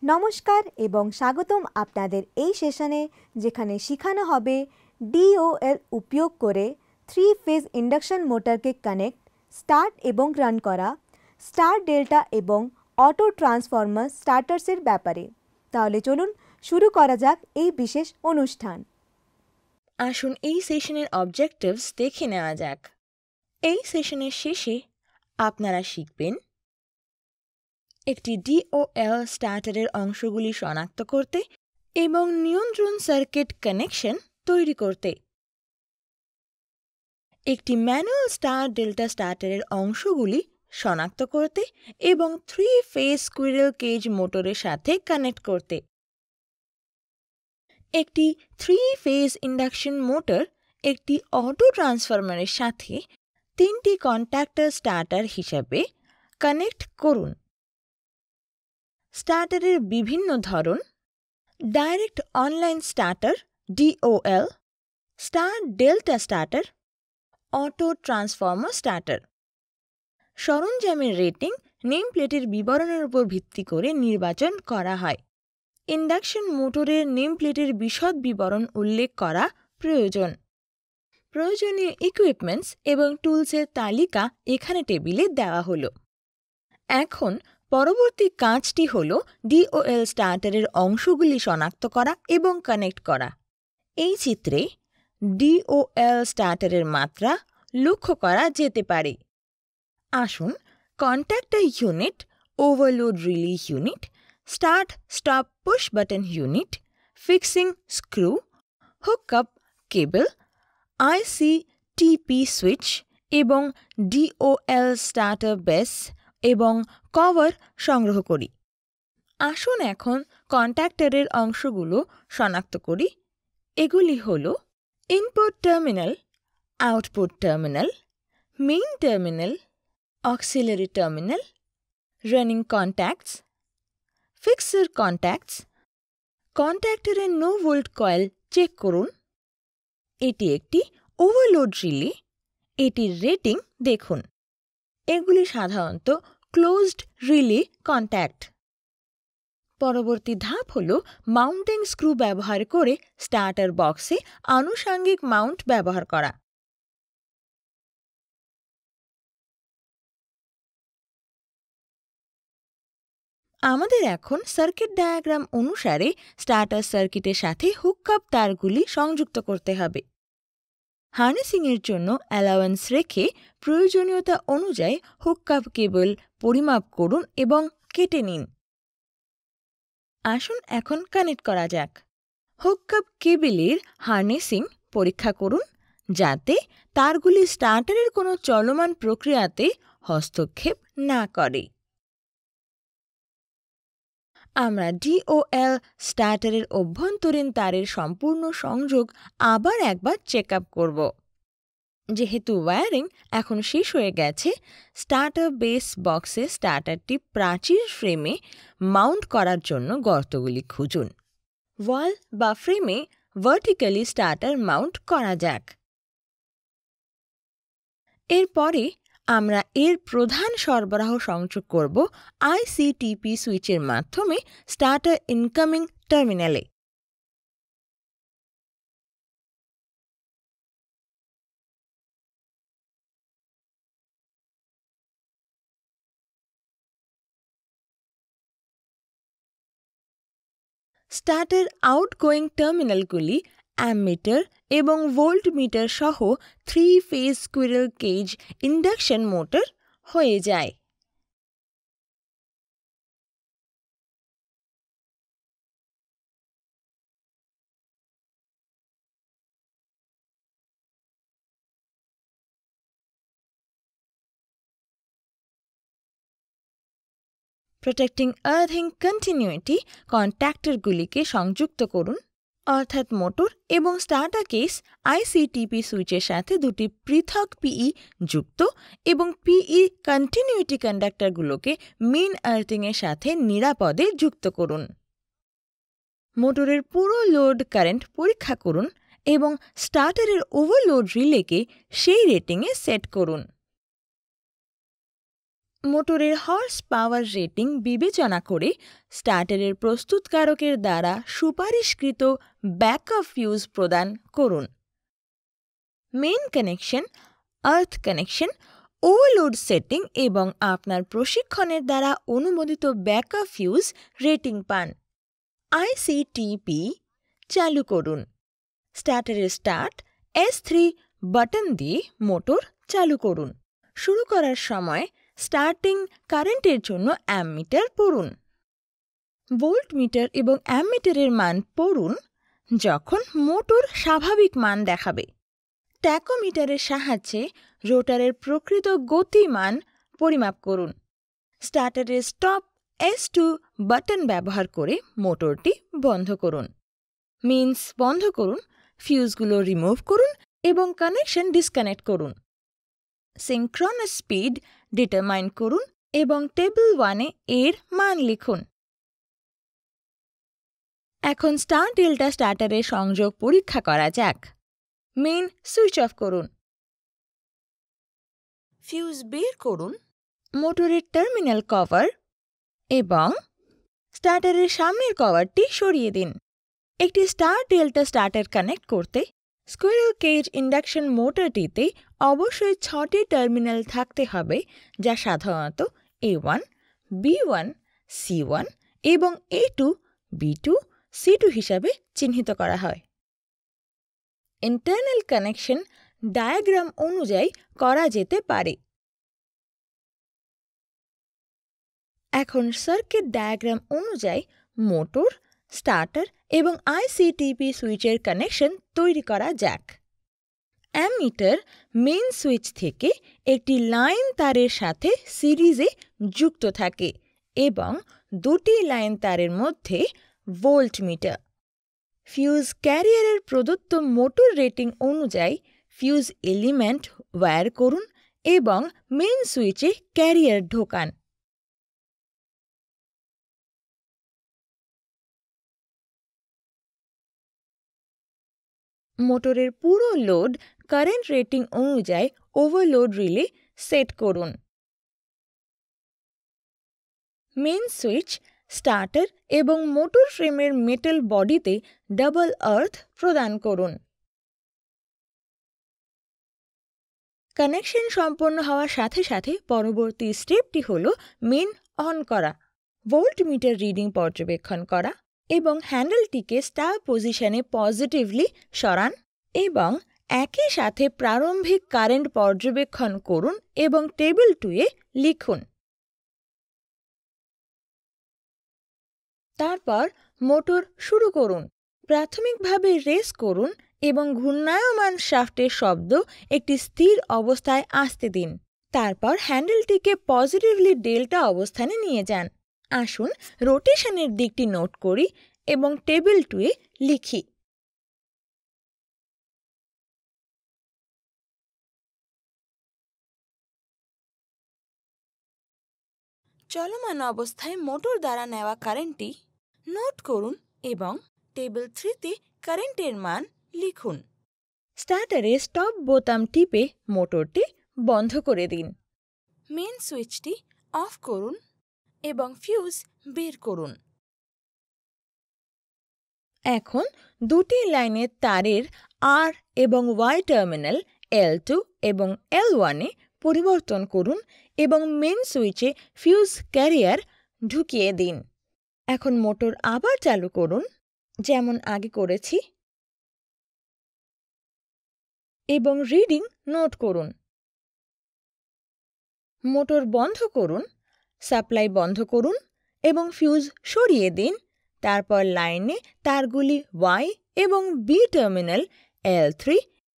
নমস্কার এবং স্বাগতম আপনাদের এই সেশনে, যেখানে শেখানো হবে ডিওএল উপয়োগ করে 3-ফেজ ইন্ডাকশন মোটরকে কানেক্ট, স্টার্ট এবং রান করা, স্টার ডেল্টা এবং অটো ট্রান্সফরমার স্টার্টার্সের ব্যাপারে। তাহলে চলুন শুরু করা যাক এই বিশেষ অনুষ্ঠান। আসুন এই সেশনের অবজেক্টিভস দেখে নেওয়া যাক। এই সেশনের শেষে আপনারা শিখবেন একটি ডিওএল স্টার্টারের অংশগুলি শনাক্ত করতে এবং নিয়ন্ত্রণ সার্কিট কানেকশন তৈরি করতে, একটি ম্যানুয়াল স্টার ডেল্টা স্টার্টারের অংশগুলি শনাক্ত করতে এবং 3-ফেজ স্কুইরেল কেজ মোটরের সাথে কানেক্ট করতে, একটি 3-ফেজ ইন্ডাকশন মোটর একটি অটো ট্রান্সফরমারের সাথে 3টি কন্ট্যাক্টর স্টার্টার হিসাবে কানেক্ট করুন। স্টার্টারের বিভিন্ন ধরন: direct online starter DOL, star delta starter, auto transformer starter. সরঞ্জামের রেটিং নেম প্লেটের বিবরণের উপর ভিত্তি করে নির্বাচন করা হয়। ইন্ডাকশন মোটরের নেম প্লেটের বিশদ বিবরণ উল্লেখ করা প্রয়োজন। প্রয়োজনীয় ইকুইপমেন্টস এবং টুলসের তালিকা এখানে টেবিলে দেওয়া হলো। এখন পরবর্তী কাজটি হল ডিওএল স্টার্টারের অংশগুলি শনাক্ত করা এবং কানেক্ট করা। এই চিত্রে ডিওএল স্টার্টারের মাত্রা লক্ষ্য করা যেতে পারে। আসুন contactor unit, overload relay unit, start stop push button unit, fixing screw, hookup cable, ICTP switch এবং ডিওএল স্টার্টার বেস এবং কভার সংগ্রহ করি। আসুন এখন কন্ট্যাক্টরের অংশগুলো শনাক্ত করি। এগুলি হল input terminal, output terminal, main terminal, auxiliary terminal, running contacts, fixer contacts. কন্ট্যাক্টরের নো ভোল্ট কয়েল চেক করুন। এটি একটি ওভারলোড রিলে, এটির রেটিং দেখুন। এগুলি সাধারণত ক্লোজড রিলে কন্ট্যাক্ট। পরবর্তী ধাপ হল মাউন্টিং স্ক্রু ব্যবহার করে স্টার্টার বক্সে আনুষঙ্গিক মাউন্ট ব্যবহার করা। আমাদের এখন সার্কিট ডায়াগ্রাম অনুসারে স্টার্টার সার্কিটের সাথে হুকআপ তারগুলি সংযুক্ত করতে হবে। হার্নেসিংয়ের জন্য অ্যালাওয়েন্স রেখে প্রয়োজনীয়তা অনুযায়ী হুকআপ কেবল পরিমাপ করুন এবং কেটে নিন। আসুন এখন কানেক্ট করা যাক। হুকআপ কেবলের হার্নেসিং পরীক্ষা করুন যাতে তারগুলি স্টার্টারের কোনো চলমান প্রক্রিয়াতে হস্তক্ষেপ না করে। আমরা ডিওএল স্টার্টারের অভ্যন্তরীণ তারের সম্পূর্ণ সংযোগ আবার একবার চেক আপ করব। যেহেতু ওয়্যারিং এখন শেষ হয়ে গেছে, স্টার্টার বেস বক্সে স্টার্টারটি প্রাচীর ফ্রেমে মাউন্ট করার জন্য গর্তগুলি খুঁজুন। ওয়াল বা ফ্রেমে ভার্টিক্যালি স্টার্টার মাউন্ট করা যাক। এরপরে আমরা এর প্রধান সরবরাহ সংযোগ করব আইসিটিপি সুইচের মাধ্যমে স্টার্টার ইনকামিং টার্মিনালে। স্টার্টার আউটগোয়িং টার্মিনালগুলি অ্যামমিটার এবং ভোল্টমিটার সহ 3-ফেজ স্কুইরেল কেজ ইন্ডাকশন মোটর হয়ে যায়। প্রোটেক্টিং আর্থিং কন্টিনিউটি কন্ট্যাক্টরগুলিকে সংযুক্ত করুন, অর্থাৎ মোটর এবং স্টার্টার কেস আইসিটিপি সুইচের সাথে দুটি পৃথক পিই যুক্ত এবং পিই কন্টিনিউটি কন্ডাক্টরগুলোকে মেইন আর্থিংয়ের সাথে নিরাপদে যুক্ত করুন। মোটরের পুরো লোড কারেন্ট পরীক্ষা করুন এবং স্টার্টারের ওভারলোড রিলেকে সেই রেটিংয়ে সেট করুন। মোটরের হর্স পাওয়ার রেটিং বিবেচনা করে স্টার্টারের প্রস্তুতকারকের দ্বারা সুপারিশকৃত ব্যাকআপ ফিউজ প্রদান করুন। মেইন কানেকশন, আর্থ কানেকশন, ওভারলোড সেটিং এবং আপনার প্রশিক্ষণের দ্বারা অনুমোদিত ব্যাকআপ ফিউজ রেটিং পান। আইসিটিপি চালু করুন। স্টার্টারের স্টার্ট S3 বাটন দিয়ে মোটর চালু করুন। শুরু করার সময় স্টার্টিং কারেন্টের জন্য অ্যামমিটার পড়ুন। ভোল্টমিটার এবং অ্যামমিটারের মান পড়ুন যখন মোটর স্বাভাবিক মান দেখাবে। ট্যাকোমিটারের সাহায্যে রোটারের প্রকৃত গতিমান পরিমাপ করুন। স্টার্টারের স্টপ S2 বাটন ব্যবহার করে মোটরটি বন্ধ করুন। মেইনস বন্ধ করুন, ফিউজগুলো রিমুভ করুন এবং কানেকশন ডিসকানেক্ট করুন। সিঙ্ক্রোনাস স্পিড ডিটারমাইন করুন এবং টেবিল 1-এ এর মান লিখুন। এখন স্টার ডেল্টা স্টার্টারের সংযোগ পরীক্ষা করা যাক। মেইন সুইচ অফ করুন। ফিউজ বের করুন। মোটরের টার্মিনাল কভার এবং স্টার্টারের সামনের কভারটি সরিয়ে দিন। একটি স্টার ডেল্টা স্টার্টার কানেক্ট করতে স্কুইরেল কেজ ইন্ডাকশন মোটরটিতে অবশ্যই 6টি টার্মিনাল থাকতে হবে, যা সাধারণত A1, B1, C1 এবং A2, B2, C2 হিসাবে চিহ্নিত করা হয়। ইন্টারনাল কানেকশন ডায়াগ্রাম অনুযায়ী করা যেতে পারে। এখন সার্কিট ডায়াগ্রাম অনুযায়ী মোটর, স্টার্টার এবং আইসিটিপি সুইচের কানেকশন তৈরি করা যাক। অ্যামমিটার মেইন সুইচ থেকে একটি লাইন তারের সাথে সিরিজে যুক্ত থাকে এবং দুটি লাইন তারের মধ্যে ভোল্টমিটার। ফিউজ ক্যারিয়ারের প্রদত্ত মোটর রেটিং অনুযায়ী ফিউজ এলিমেন্ট ওয়্যার করুন এবং মেইন সুইচে ক্যারিয়ার ঢোকান। মোটরের পুরো লোড কারেন্ট রেটিং অনুযায়ী ওভারলোড রিলে সেট করুন। মেইন সুইচ, স্টার্টার এবং মোটর ফ্রেমের মেটাল বডিতে ডাবল আর্থ প্রদান করুন। কানেকশন সম্পন্ন হওয়ার সাথে সাথে পরবর্তী স্টেপটি হল মেইন অন করা, ভোল্টমিটার রিডিং পর্যবেক্ষণ করা এবং হ্যান্ডেলটিকে স্টার পজিশনে পজিটিভলি সরান এবং একই সাথে প্রারম্ভিক কারেন্ট পর্যবেক্ষণ করুন এবং টেবিল 2-এ লিখুন। তারপর মোটর শুরু করুন। প্রাথমিকভাবে রেস করুন এবং ঘূর্ণায়মান শাফটের শব্দ একটি স্থির অবস্থায় আসতে দিন। তারপর হ্যান্ডেলটিকে পজিটিভলি ডেল্টা অবস্থানে নিয়ে যান। আসুন রোটেশনের দিকটি নোট করি এবং টেবিল 2-এ লিখি। চলমান অবস্থায় মোটর দ্বারা নেওয়া কারেন্টটি নোট করুন এবং টেবিল 3-তে কারেন্টের মান লিখুন। স্টার্টারে স্টপ বোতাম টিপে মোটরটি বন্ধ করে দিন। মেইন সুইচটি অফ করুন এবং ফিউজ বের করুন। এখন দুটি লাইনের তারের আর এবং ওয়াই টার্মিনাল L2 এবং L1-এ পরিবর্তন করুন এবং মেইন সুইচে ফিউজ ক্যারিয়ার ঢুকিয়ে দিন। এখন মোটর আবার চালু করুন যেমন আগে করেছি এবং রিডিং নোট করুন। মোটর বন্ধ করুন, সাপ্লাই বন্ধ করুন এবং ফিউজ সরিয়ে দিন। তারপর লাইনে তারগুলি Y এবং B টার্মিনাল L3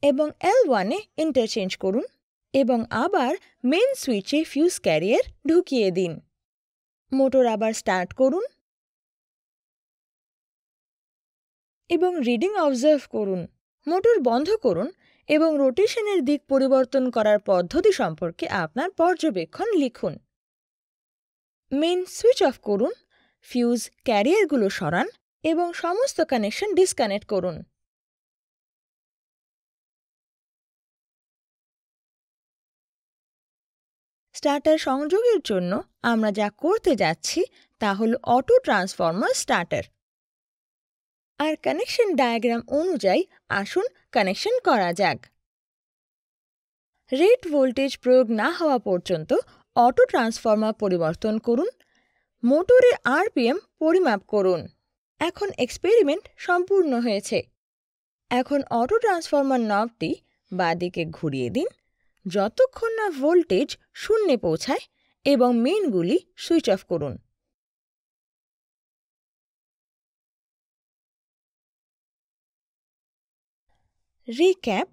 এবং L1-এ ইন্টারচেঞ্জ করুন এবং আবার মেইন সুইচে ফিউজ ক্যারিয়ার ঢুকিয়ে দিন। মোটর আবার স্টার্ট করুন এবং রিডিং অবজার্ভ করুন। মোটর বন্ধ করুন এবং রোটেশনের দিক পরিবর্তন করার পদ্ধতি সম্পর্কে আপনার পর্যবেক্ষণ লিখুন। মেইন সুইচ অফ করুন, ফিউজ ক্যারিয়ারগুলো সরান এবং সমস্ত কানেকশন ডিসকানেক্ট করুন। স্টার্টার সংযোগের জন্য আমরা যা করতে যাচ্ছি তা হল অটো ট্রান্সফরমার স্টার্টার। আর কানেকশন ডায়াগ্রাম অনুযায়ী আসুন কানেকশন করা যাক। রেট ভোল্টেজ প্রয়োগ না হওয়া পর্যন্ত অটো ট্রান্সফরমার পরিবর্তন করুন, মোটরের আরপিএম পরিমাপ করুন। এখন এক্সপেরিমেন্ট সম্পূর্ণ হয়েছে। এখন অটো ট্রান্সফরমার নবটি বাঁদিকে ঘুরিয়ে দিন যতক্ষণ না ভোল্টেজ শূন্যে পৌঁছায় এবং মেইনগুলি সুইচ অফ করুন। রিক্যাপ,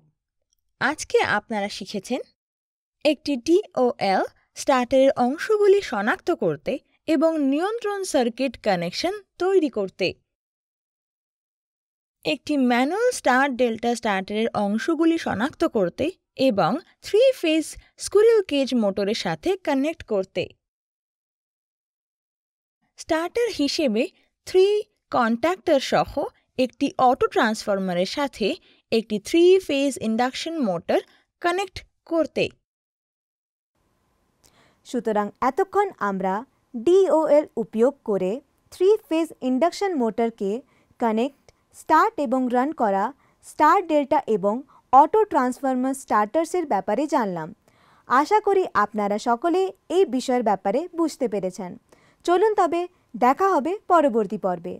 আজকে আপনারা শিখেছেন একটি ডিওএল স্টার্টারের অংশগুলি শনাক্ত করতে এবং নিয়ন্ত্রণ সার্কিট কানেকশন তৈরি করতে, একটি ম্যানুয়াল স্টার্ট ডেল্টা স্টার্টারের অংশগুলি শনাক্ত করতে এবং 3 ফেজ স্কুইরেল কেজ মোটরের সাথে কানেক্ট করতে, স্টার্টার হিসেবে 3 কন্ট্যাক্টর সহ একটি অটো ট্রান্সফরমারের সাথে একটি 3 ফেজ ইন্ডাকশন মোটর কানেক্ট করতে। সুতরাং এতক্ষণ আমরা ডিওএল উপয়োগ করে 3 ফেজ ইন্ডাকশন মোটরকে কানেক্ট, স্টার্ট এবং রান করা স্টার ডেল্টা এবং অটো ট্রান্সফরমার স্টার্টার্সের ব্যাপারে জানলাম। আশা করি আপনারা সকলে এই বিষয়ের ব্যাপারে বুঝতে পেরেছেন। চলুন তবে দেখা হবে পরবর্তী পর্বে।